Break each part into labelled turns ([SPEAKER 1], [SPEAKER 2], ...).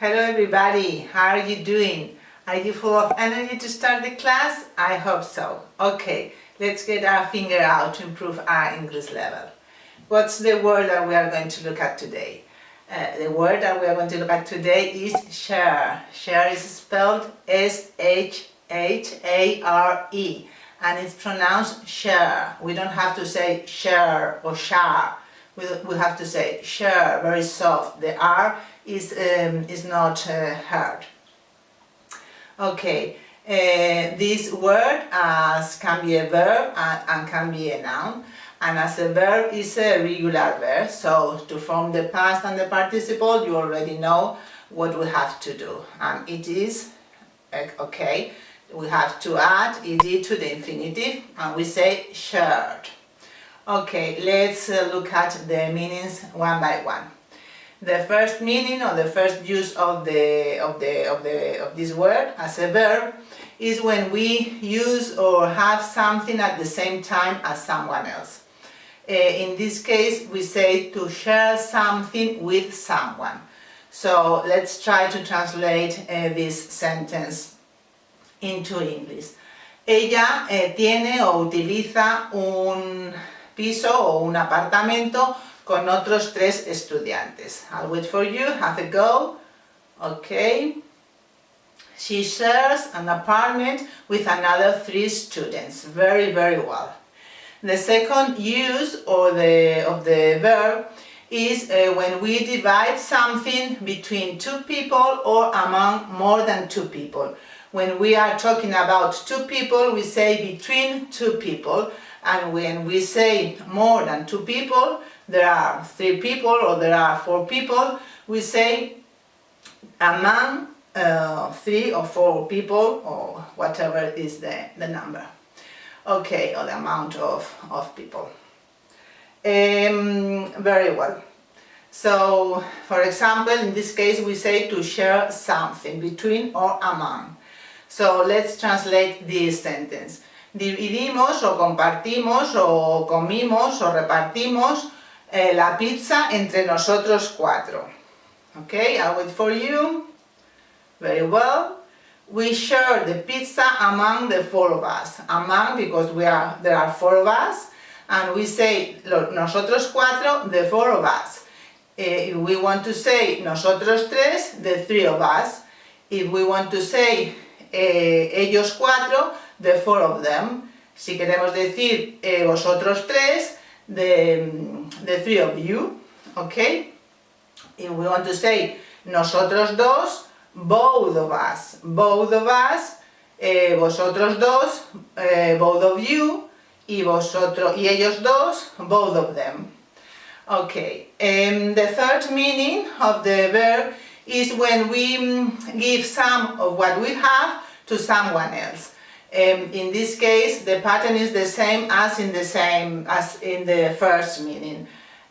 [SPEAKER 1] Hello everybody, how are you doing? Are you full of energy to start the class? I hope so. Okay, let's get our finger out to improve our English level. What's the word that we are going to look at today? The word that we are going to look at today is share. Share is spelled S-H-H-A-R-E and it's pronounced share. We don't have to say share or share. We have to say share, very soft. The R is not heard. Okay, this word can be a verb and can be a noun. And as a verb is a regular verb, so to form the past and the participle, you already know what we have to do. And it is, okay, we have to add ed to the infinitive, and we say shared. Okay, let's look at the meanings one by one. The first meaning or the first use of this word as a verb is when we use or have something at the same time as someone else. In this case, we say to share something with someone. So let's try to translate this sentence into English. Ella tiene o utiliza un piso o un apartamento con otros 3 estudiantes. I'll wait for you, have a go. Okay. She shares an apartment with another 3 students. Very, very well. The second use of the verb is when we divide something between 2 people or among more than 2 people. When we are talking about 2 people, we say between 2 people. And when we say more than 2 people, there are 3 people or there are 4 people, we say among 3 or 4 people or whatever is the number. Okay, or the amount of people. Very well. So, for example, in this case we say to share something between or among. So let's translate this sentence. Dividimos o compartimos o comimos o repartimos la pizza entre nosotros 4. Okay, I'll wait for you. Very well. We share the pizza among the 4 of us. Among because there are 4 of us, and we say nosotros 4, the 4 of us. If we want to say nosotros 3, the 3 of us. If we want to say ellos 4, the 4 of them. Si queremos decir vosotros 3, the 3 of you. Okay? If we want to say nosotros 2, both of us. Both of us, vosotros 2, both of you, y ellos 2, both of them. Okay. The third meaning of the verb is when we give some of what we have to someone else. In this case, the pattern is the same as in the first meaning.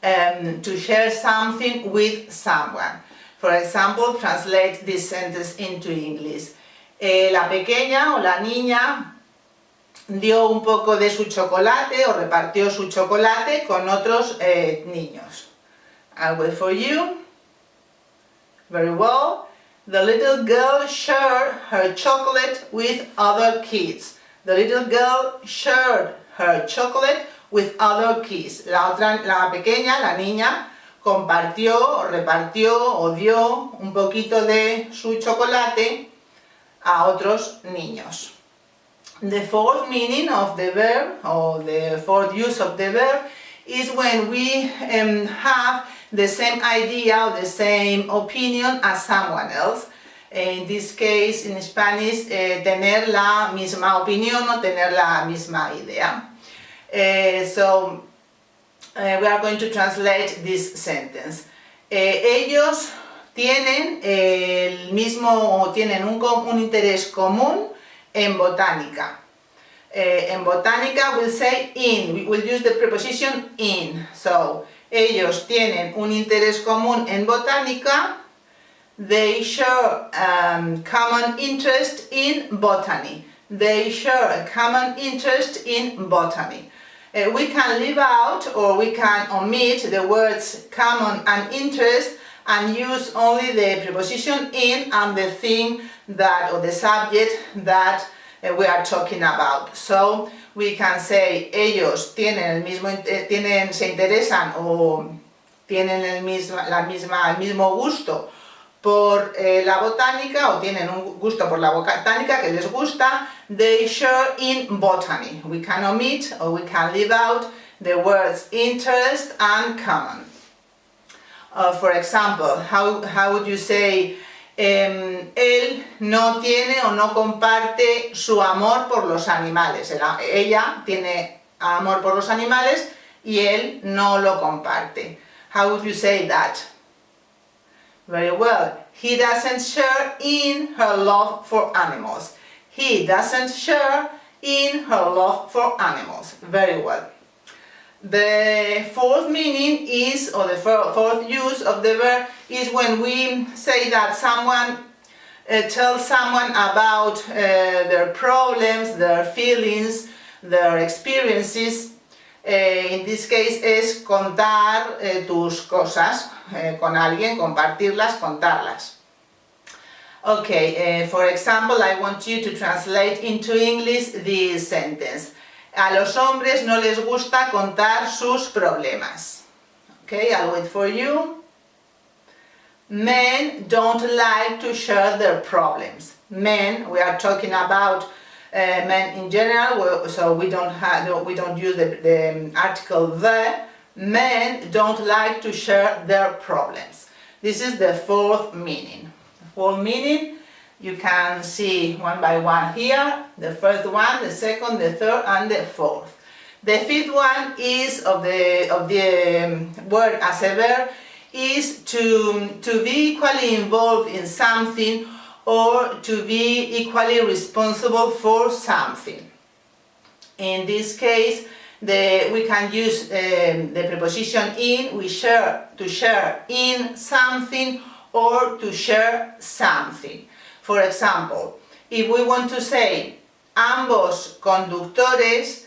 [SPEAKER 1] To share something with someone. For example, translate this sentence into English. La pequeña o la niña dio un poco de su chocolate o repartió su chocolate con otros niños. I'll wait for you. Very well. The little girl shared her chocolate with other kids. The little girl shared her chocolate with other kids. La pequeña, la niña, compartió o repartió o dio un poquito de su chocolate a otros niños. The fourth meaning of the verb, or the fourth use of the verb, is when we have the same idea or the same opinion as someone else. In this case, in Spanish, tener la misma opinión o tener la misma idea. So, we are going to translate this sentence. Ellos tienen tienen un interés común en botánica. En botánica we'll say in, we will use the preposition in. So, ellos tienen un interés común en botánica. They share common interest in botany. They share a common interest in botany. We can leave out or we can omit the words common and interest and use only the preposition in and the thing that, or the subject that we are talking about. So we can say ellos tienen se interesan o tienen el mismo gusto por la botánica, o tienen un gusto por la botánica que les gusta. They share in botany. We can omit or we can leave out the words interest and common. For example, how would you say él no tiene o no comparte su amor por los animales? Ella tiene amor por los animales y él no lo comparte. How would you say that? Very well. He doesn't share in her love for animals. He doesn't share in her love for animals. Very well. The fourth meaning is, or the fourth use of the verb is when we say that someone tells someone about their problems, their feelings, their experiences. In this case es contar tus cosas con alguien, compartirlas, contarlas. Okay, for example, I want you to translate into English this sentence. A los hombres no les gusta contar sus problemas. Okay, I'll wait for you. Men don't like to share their problems. Men, we are talking about men in general, so we don't use the article the. Men don't like to share their problems. This is the fourth meaning. The fourth meaning you can see one by one here. The first one, the second, the third, and the fourth. The fifth one is of the word as a verb is to be equally involved in something or to be equally responsible for something. In this case, we can use the preposition in. We share, to share in something or to share something. For example, if we want to say ambos conductores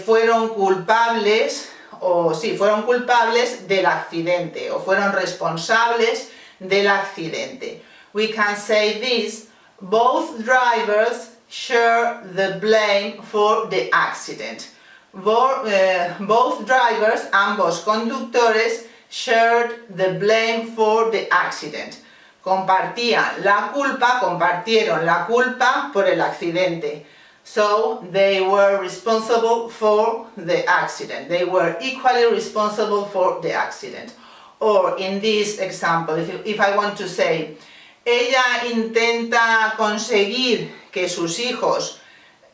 [SPEAKER 1] fueron culpables del accidente o fueron responsables del accidente. We can say this: both drivers share the blame for the accident. Both drivers, ambos conductores, shared the blame for the accident. Compartieron la culpa por el accidente. So they were responsible for the accident. They were equally responsible for the accident. Or in this example, if I want to say, ella intenta conseguir que sus hijos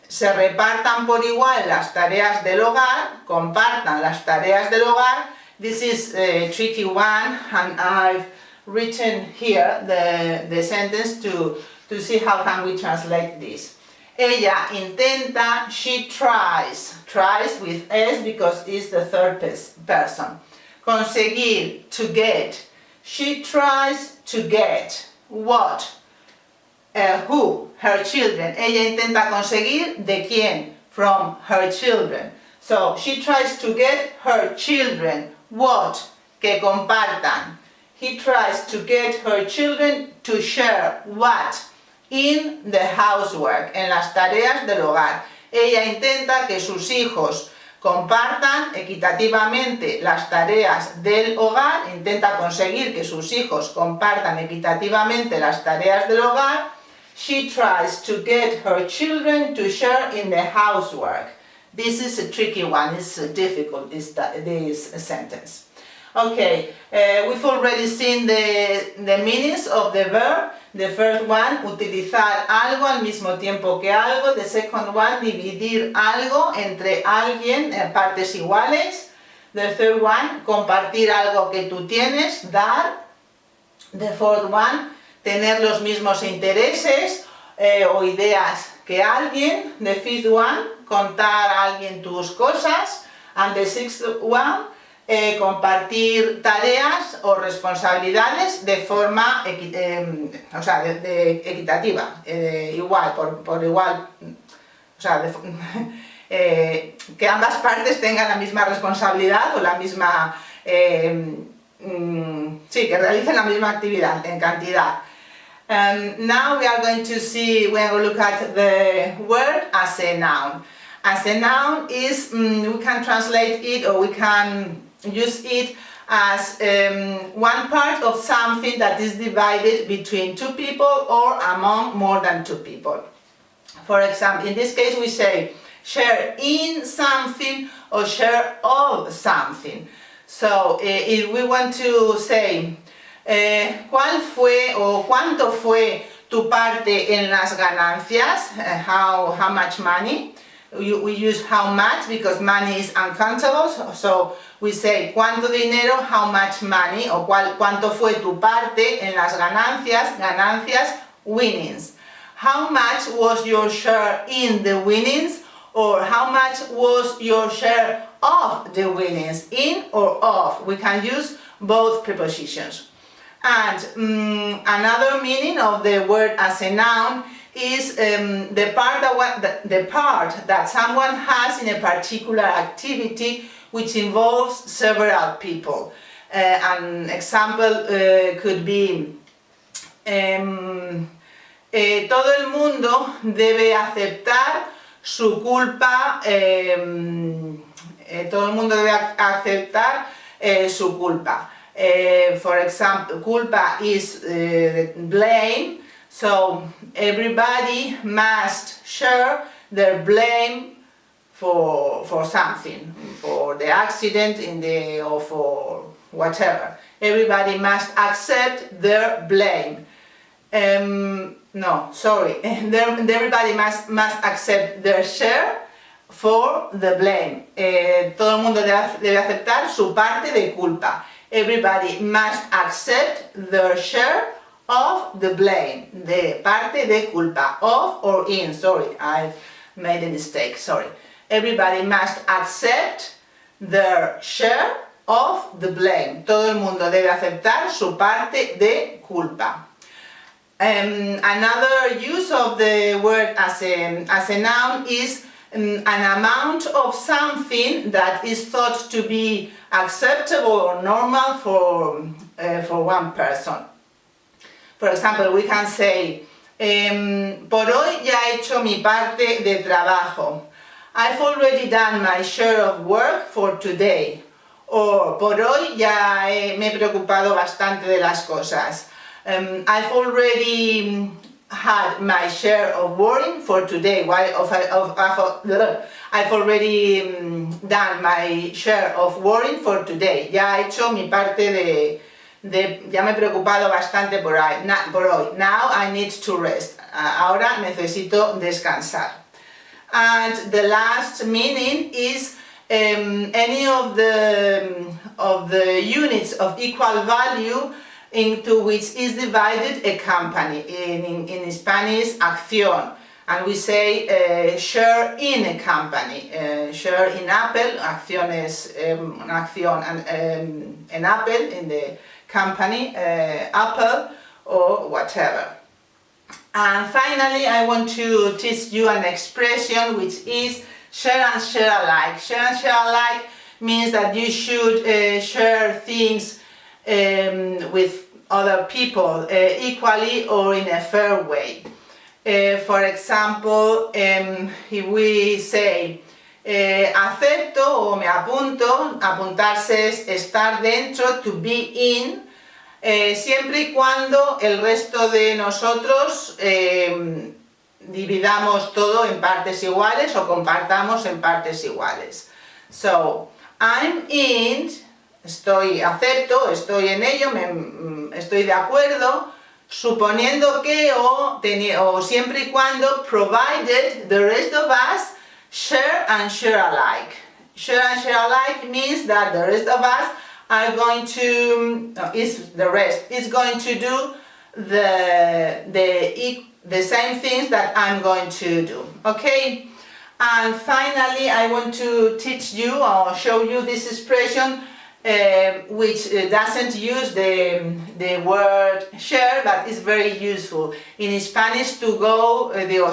[SPEAKER 1] se repartan por igual las tareas del hogar, compartan las tareas del hogar. This is a tricky one, and I've written here the sentence to see how can we translate this. Ella intenta, she tries with S because it's the third person. Conseguir, to get. She tries to get. What? Who? Her children. Ella intenta conseguir, ¿de quién? From her children. So, she tries to get her children. What? Que compartan. He tries to get her children to share what? In the housework, en las tareas del hogar. Ella intenta que sus hijos compartan equitativamente las tareas del hogar, intenta conseguir que sus hijos compartan equitativamente las tareas del hogar. She tries to get her children to share in the housework. This is a tricky one, it's difficult, this sentence. Okay, we've already seen the meanings of the verb. The first one, utilizar algo al mismo tiempo que algo. The second one, dividir algo entre alguien en partes iguales. The third one, compartir algo que tú tienes, dar. The fourth one, tener los mismos intereses o ideas que alguien. The fifth one, contar a alguien tus cosas. And the sixth one, compartir tareas o responsabilidades de forma equitativa, igual, por igual, que ambas partes tengan la misma responsabilidad o la misma sí, que realicen la misma actividad en cantidad. Now we are going to see, we are going to look at the word as a noun. As a noun is, we can translate it or we can use it as one part of something that is divided between two people or among more than two people. For example, in this case we say share in something or share of something. So if we want to say ¿cuál fue o cuánto fue tu parte en las ganancias? How much money? We use how much because money is uncountable, so we say cuánto dinero, how much money, o cuánto fue tu parte en las ganancias, winnings. How much was your share in the winnings, or how much was your share of the winnings, in or of. We can use both prepositions. And another meaning of the word as a noun is the part that someone has in a particular activity which involves several people. An example could be todo el mundo debe aceptar su culpa, todo el mundo debe aceptar su culpa. For example, culpa is blame, so everybody must share their blame for something, for the accident or for whatever. Everybody must accept their blame. Everybody must accept their share for the blame. Todo el mundo debe aceptar su parte de culpa. Everybody must accept their share of the blame. De parte de culpa. Of or in. Sorry, I've made a mistake. Sorry. Everybody must accept their share of the blame. Todo el mundo debe aceptar su parte de culpa. Another use of the word as a noun is an amount of something that is thought to be acceptable or normal for one person. For example, we can say, por hoy ya he hecho mi parte de trabajo. I've already done my share of work for today. Or, por hoy ya me he preocupado bastante de las cosas. I've already had my share of worrying for today. I've already done my share of worrying for today. Ya he hecho mi parte ya me he preocupado bastante por hoy. Now I need to rest. Ahora necesito descansar. And the last meaning is any of the units of equal value into which is divided a company. In Spanish, acción. And we say share in a company. Share in Apple, acción es una acción, an Apple in the company, Apple or whatever. And finally, I want to teach you an expression which is share and share alike. Share and share alike means that you should share things with other people equally or in a fair way. For example, if we say acepto o me apunto, apuntarse es estar dentro, to be in, siempre y cuando el resto de nosotros dividamos todo en partes iguales o compartamos en partes iguales. So, I'm in, acepto, estoy en ello, estoy de acuerdo, suponiendo que o siempre y cuando, provided the rest of us share and share alike. Share and share alike means that the rest of us are going to, is going to do the same things that I'm going to do. Okay? And finally, I want to teach you or show you this expression which doesn't use the word share, but is very useful. In Spanish, to go, ir a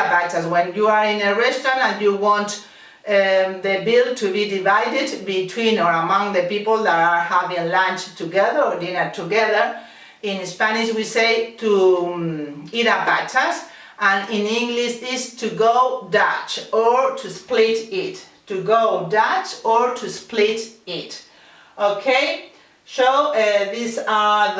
[SPEAKER 1] pachas. When you are in a restaurant and you want the bill to be divided between or among the people that are having lunch together or dinner together. In Spanish we say to ir a pachas, and in English is to go Dutch or to split it. To go Dutch or to split it. Okay? So these are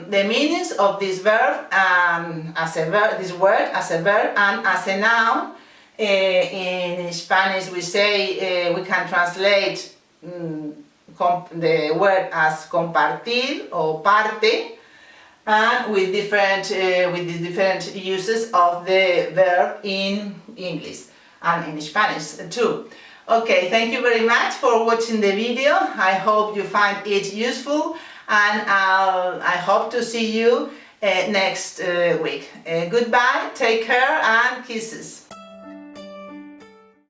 [SPEAKER 1] the meanings of this verb as a verb, this word as a verb and as a noun. In Spanish we say we can translate the word as compartir or parte, and with the different uses of the verb in English and in Spanish too. Okay, thank you very much for watching the video. I hope you find it useful, and I hope to see you next week. Goodbye, take care, and kisses.